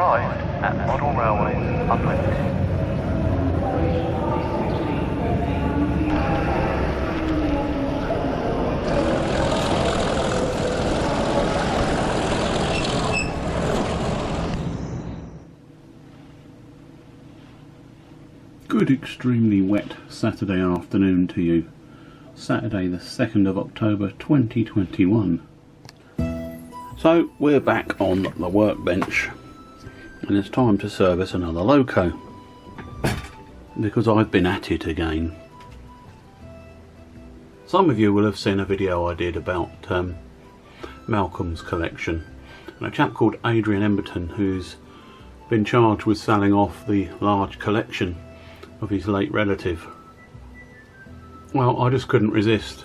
arrived at Model Railways Unlimited. Good extremely wet Saturday afternoon to you. Saturday the 2nd of October 2021. So we're back on the workbench and it's time to service another loco because I've been at it again. Some of you will have seen a video I did about Malcolm's collection, and a chap called Adrian Emberton, who's been charged with selling off the large collection of his late relative. Well, I just couldn't resist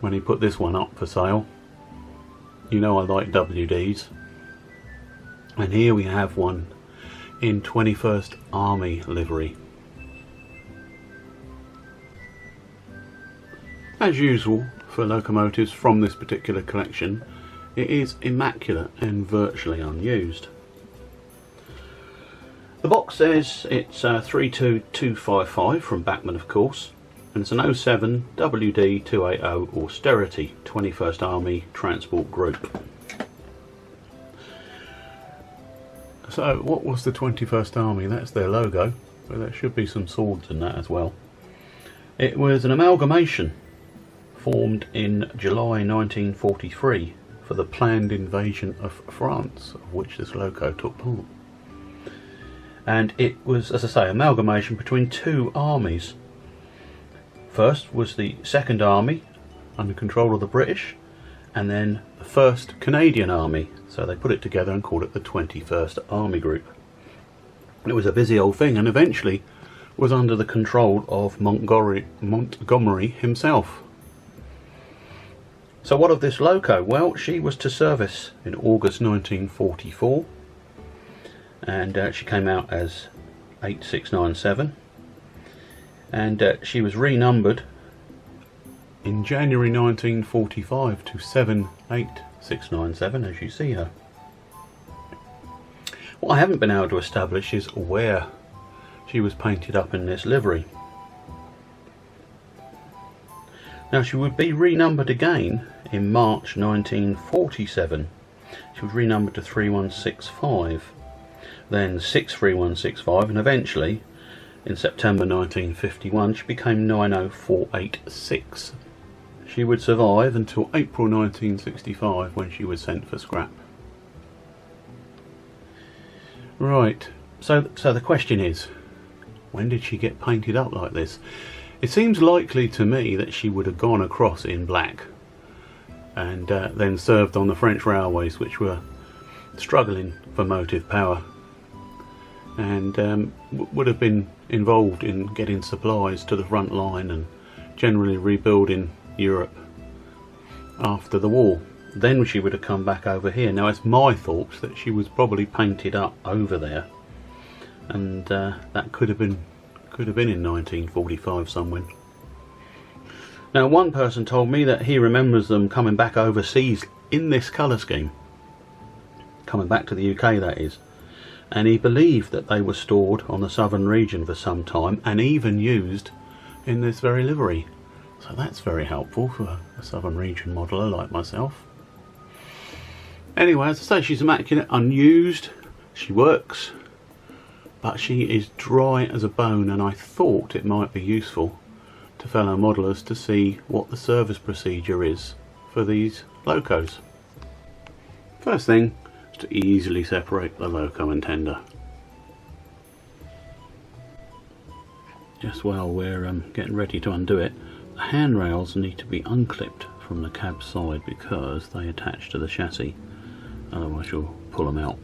when he put this one up for sale. You know I like WDs, and here we have one in 21st Army livery. As usual for locomotives from this particular collection, it is immaculate and virtually unused. The box says it's 32255 from Bachmann, of course, and it's an 07 WD 280 Austerity 21st Army Transport Group. So what was the 21st Army? That's their logo, so there should be some swords in that as well. It was an amalgamation formed in July 1943 for the planned invasion of France, of which this loco took part. And it was, as I say, amalgamation between two armies. First was the 2nd Army under control of the British, and then the 1st Canadian Army. So they put it together and called it the 21st Army Group. It was a busy old thing, and eventually was under the control of Montgomery himself. So what of this loco? Well, she was to service in August 1944. And she came out as 8697, and she was renumbered in January 1945 to 78697, as you see her. What I haven't been able to establish is where she was painted up in this livery. Now, she would be renumbered again in March 1947. She was renumbered to 3165. Then 63165, and eventually in September 1951 she became 90486. She would survive until April 1965, when she was sent for scrap. Right, so the question is, when did she get painted up like this? It seems likely to me that she would have gone across in black and then served on the French railways, which were struggling for motive power, and would have been involved in getting supplies to the front line and generally rebuilding Europe after the war. Then she would have come back over here. Now, it's my thoughts that she was probably painted up over there, and that could have been in 1945 somewhere. Now, one person told me that he remembers them coming back overseas in this colour scheme, coming back to the UK, that is. And he believed that they were stored on the southern region for some time and even used in this very livery. So that's very helpful for a southern region modeller like myself. Anyway, as I say, she's immaculate, unused, she works, but she is dry as a bone, and I thought it might be useful to fellow modelers to see what the service procedure is for these locos. First thing, to easily separate the loco and tender. Just while we're getting ready to undo it, the handrails need to be unclipped from the cab side because they attach to the chassis, otherwise you'll pull them out.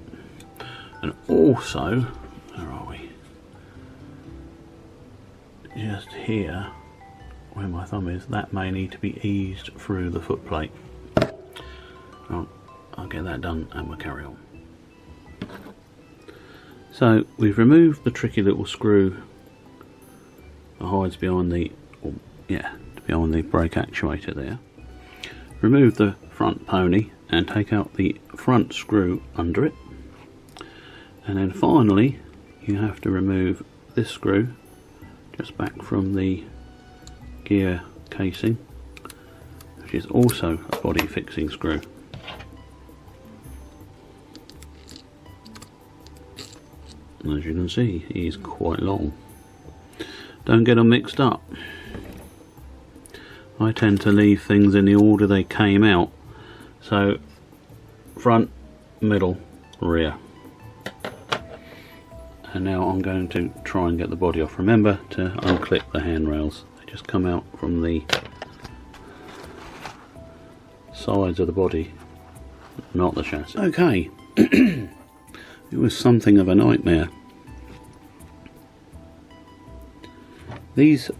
And also, where are we? Just here, where my thumb is, that may need to be eased through the footplate. I'll get that done and we'll carry on. So we've removed the tricky little screw that hides behind the brake actuator there. Remove the front pony and take out the front screw under it. And then finally you have to remove this screw just back from the gear casing, which is also a body fixing screw. As you can see, he's quite long. Don't get them mixed up. I tend to leave things in the order they came out. So front, middle, rear. And now I'm going to try and get the body off. Remember to unclip the handrails. They just come out from the sides of the body, not the chassis. Okay. It was something of a nightmare. These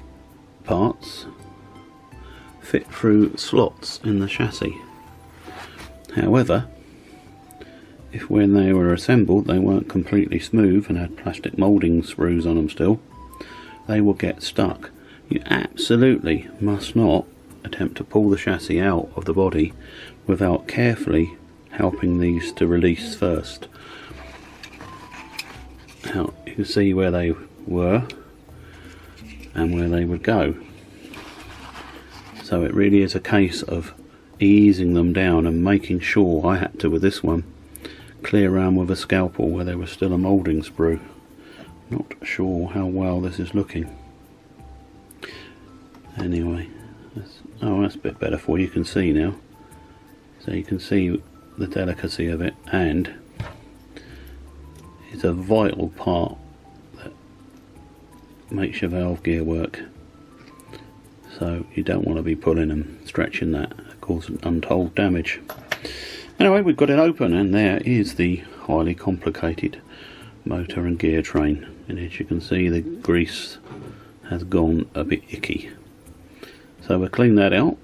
parts fit through slots in the chassis. However, if when they were assembled they weren't completely smooth and had plastic moulding screws on them still, they will get stuck. You absolutely must not attempt to pull the chassis out of the body without carefully helping these to release first. Now you can see where they were and where they would go. So it really is a case of easing them down and making sure. I had to with this one clear around with a scalpel where there was still a moulding sprue. Not sure how well this is looking. Anyway, that's a bit better for you. You can see now. So you can see the delicacy of it, and it's a vital part that makes your valve gear work. So you don't want to be pulling and stretching that, causing untold damage. Anyway, we've got it open, and there is the highly complicated motor and gear train. And as you can see, the grease has gone a bit icky. So we'll clean that out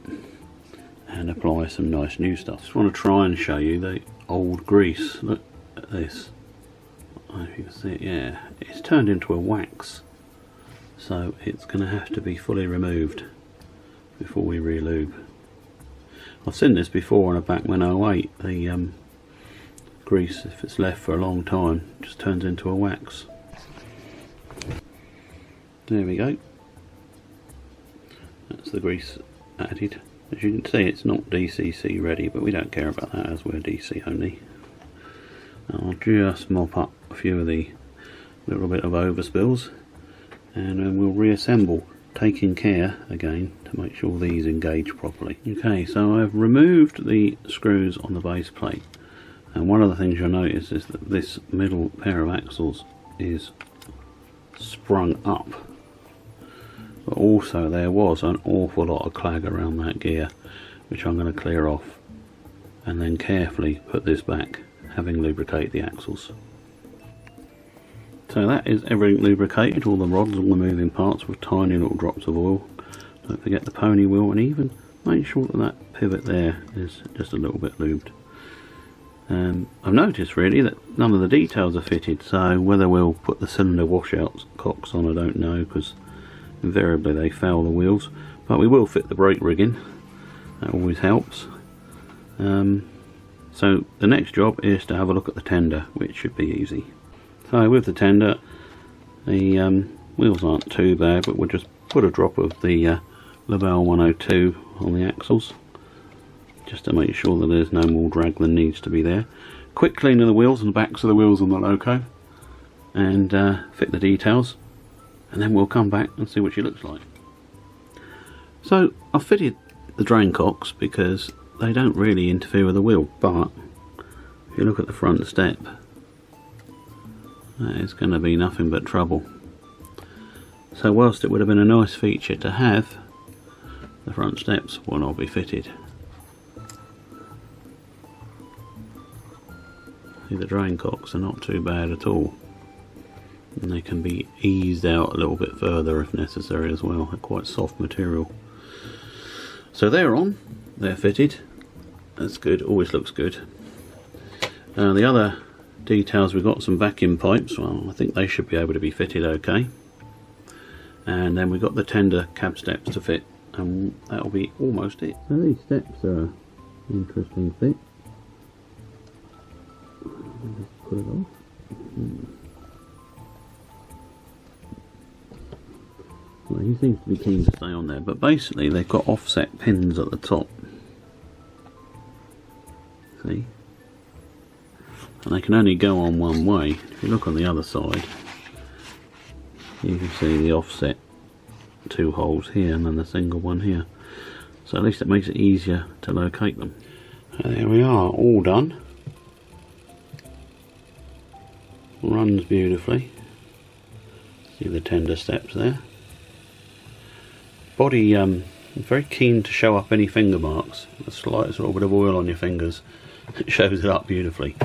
and apply some nice new stuff. Just want to try and show you the old grease. Look at this. I don't know if you can see it. Yeah, it's turned into a wax. So it's going to have to be fully removed before we re-lube. I've seen this before on a Bachmann 08. The grease, if it's left for a long time, just turns into a wax. There we go. That's the grease added. As you can see, it's not DCC ready, but we don't care about that as we're DC only. I'll just mop up a few of the little bit of overspills, and then we'll reassemble, taking care again to make sure these engage properly. Okay, so I've removed the screws on the base plate, and one of the things you'll notice is that this middle pair of axles is sprung up, but also there was an awful lot of clag around that gear, which I'm going to clear off and then carefully put this back, having lubricated the axles. So that is everything lubricated, all the rods, all the moving parts with tiny little drops of oil. Don't forget the pony wheel, and even make sure that that pivot there is just a little bit lubed. I've noticed really that none of the details are fitted, so whether we'll put the cylinder washout cocks on I don't know, because invariably they foul the wheels, but we will fit the brake rigging. That always helps. So the next job is to have a look at the tender, which should be easy. So with the tender, the wheels aren't too bad, but we'll just put a drop of the Labelle 102 on the axles, just to make sure that there's no more drag than needs to be there. Quick clean of the wheels and the backs of the wheels on the loco, and fit the details, and then we'll come back and see what she looks like. So I've fitted the drain cocks because they don't really interfere with the wheel, but if you look at the front step, that is going to be nothing but trouble. So whilst it would have been a nice feature to have, the front steps will not be fitted. See, the drain cocks are not too bad at all, and they can be eased out a little bit further if necessary as well. They're quite soft material. So they're on, they're fitted. That's good, always looks good. The other details, we've got some vacuum pipes. Well, I think they should be able to be fitted okay. And then we've got the tender cab steps to fit, and that'll be almost it. So these steps are an interesting fit. Just put it off. he seems to be keen to stay on there, but basically they've got offset pins at the top. See? And they can only go on one way. If you look on the other side, you can see the offset 2 holes here and then the single one here. So at least it makes it easier to locate them. And there we are, all done. Runs beautifully. See the tender steps there. Body, very keen to show up any finger marks. The slightest little bit of oil on your fingers, it shows it up beautifully.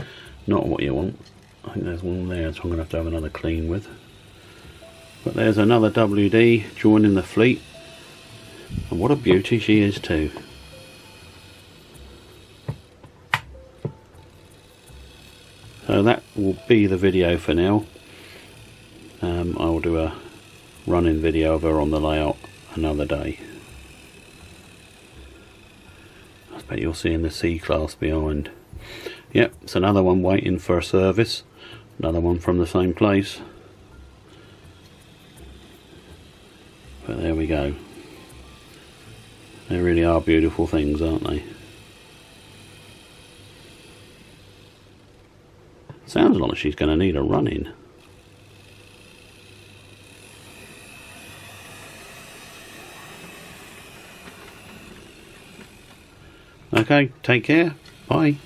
Not what you want. I think there's one there, so I'm going to have another clean with. But there's another WD joining the fleet. And what a beauty she is too. So that will be the video for now. I will do a running video of her on the layout another day. I bet you'll see in the C-class behind. Yep, it's another one waiting for a service. Another one from the same place. But there we go. They really are beautiful things, aren't they? Sounds like she's going to need a run-in. Okay, take care. Bye.